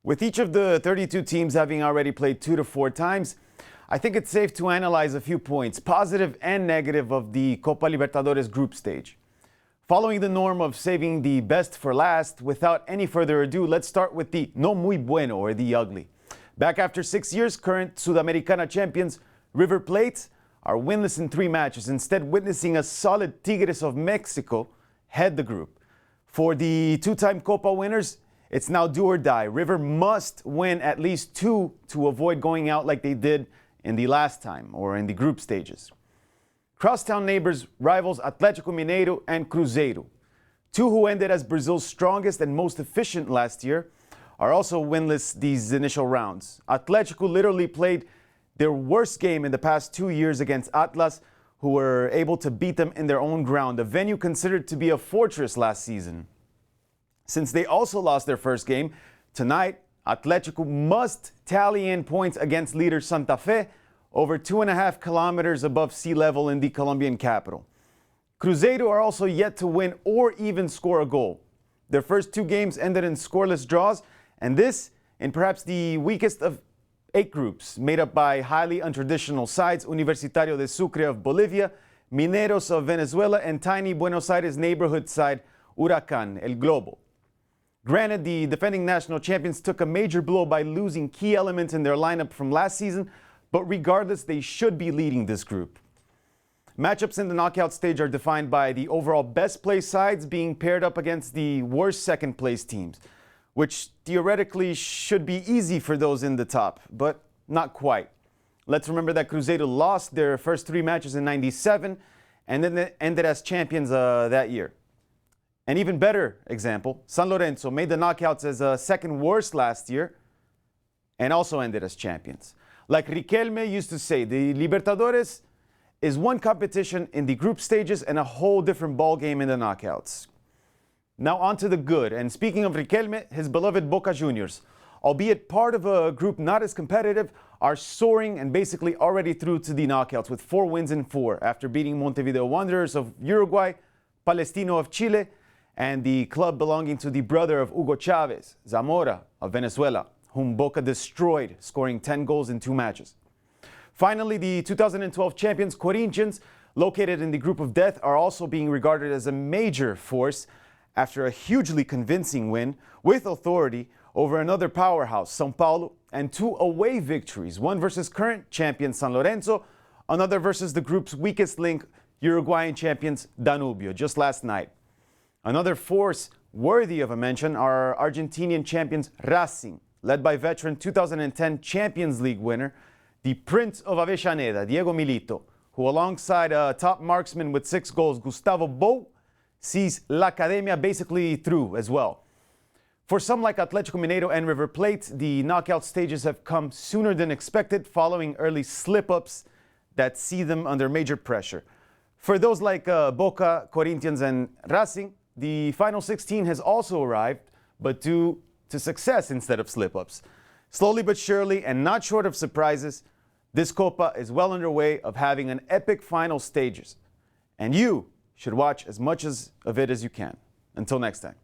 With each of the 32 teams having already played 2 to 4 times, I think it's safe to analyze a few points, positive and negative, of the Copa Libertadores group stage. Following the norm of saving the best for last, without any further ado, let's start with the no muy bueno, or the ugly. Back after 6 years, current Sudamericana champions River Plate are winless in 3 matches, instead witnessing a solid Tigres of Mexico head the group. For the 2-time Copa winners, it's now do or die. River must win at least 2 to avoid going out like they did in the last time, or in the group stages. Crosstown neighbors, rivals Atlético Mineiro and Cruzeiro, 2 who ended as Brazil's strongest and most efficient last year, are also winless these initial rounds. Atlético literally played their worst game in the past 2 years against Atlas, who were able to beat them in their own ground, a venue considered to be a fortress last season. Since they also lost their first game, tonight Atlético must tally in points against leader Santa Fe, over 2.5 kilometers above sea level in the Colombian capital. Cruzeiro are also yet to win or even score a goal. Their first 2 games ended in scoreless draws, and this in perhaps the weakest of 8 groups, made up by highly untraditional sides, Universitario de Sucre of Bolivia, Mineros of Venezuela, and tiny Buenos Aires neighborhood side Huracán, El Globo. Granted, the defending national champions took a major blow by losing key elements in their lineup from last season, but regardless, they should be leading this group. Matchups in the knockout stage are defined by the overall best placed sides being paired up against the worst second place teams, which theoretically should be easy for those in the top, but not quite. Let's remember that Cruzeiro lost their first 3 matches in '97 and then ended as champions that year. An even better example, San Lorenzo made the knockouts as second worst last year and also ended as champions. Like Riquelme used to say, the Libertadores is one competition in the group stages and a whole different ballgame in the knockouts. Now on to the good, and speaking of Riquelme, his beloved Boca Juniors, albeit part of a group not as competitive, are soaring and basically already through to the knockouts with 4 wins in 4 after beating Montevideo Wanderers of Uruguay, Palestino of Chile, and the club belonging to the brother of Hugo Chavez, Zamora of Venezuela, whom Boca destroyed, scoring 10 goals in 2 matches. Finally, the 2012 champions Corinthians, located in the group of death, are also being regarded as a major force after a hugely convincing win with authority over another powerhouse, São Paulo, and 2 away victories, one versus current champion San Lorenzo, another versus the group's weakest link, Uruguayan champions Danubio, just last night. Another force worthy of a mention are Argentinian champions Racing, led by veteran 2010 Champions League winner, the Prince of Avellaneda, Diego Milito, who alongside a top marksman with 6 goals, Gustavo Bou, sees La Academia basically through as well. For some like Atlético Mineiro and River Plate, the knockout stages have come sooner than expected following early slip-ups that see them under major pressure. For those like Boca, Corinthians and Racing, the final 16 has also arrived, but due to success instead of slip-ups. Slowly but surely, and not short of surprises, this Copa is well underway of having an epic final stages. And you should watch as much of it as you can. Until next time.